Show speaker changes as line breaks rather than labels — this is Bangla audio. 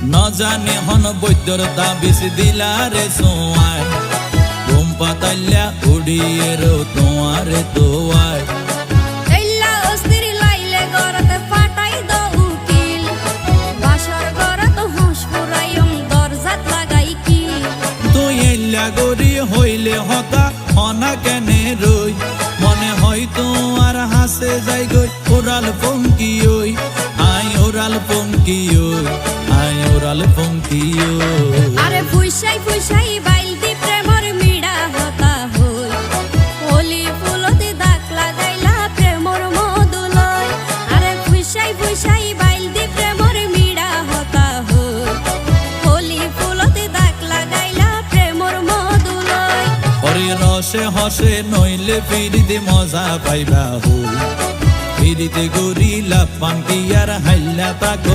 ন জানে হন বৈদ্যর তাবিজ দিলারে সোয়ায় ঘুম পাতাইলা উড়িয়ে রো তোমারে তোয়ায়
এল্লা অস্থির লাইলে গরতে ফাটাই দো উকিল বাসর গরত হুঁশ ফুরাইম দরজাত লাগাই কি
তুই এল্লা গরি হইলে হতা হনা কেনে রই মনে হয় তোমার হাসে যাই গই ওরাল পঙ্কি ওই আই ওরাল পঙ্কি ওই আই ওরাল পঙ্কি ওই
আরে ফুইসাই ফুইসাই বাইলতি প্রেমর মিড়া হতা হই হোলি ফুলতে দাগ লাগাইলা প্রেমর মধুলয় আরে ফুইসাই ফুইসাই বাইলতি প্রেমর মিড়া হতা হই হোলি ফুলতে দাগ লাগাইলা প্রেমর মধুলয়
ওরে রসে হসে নইলে ফিরিতে মজা পাইবা হই ফিরিতে গরিলা পান্তি আর হাইলা তাকো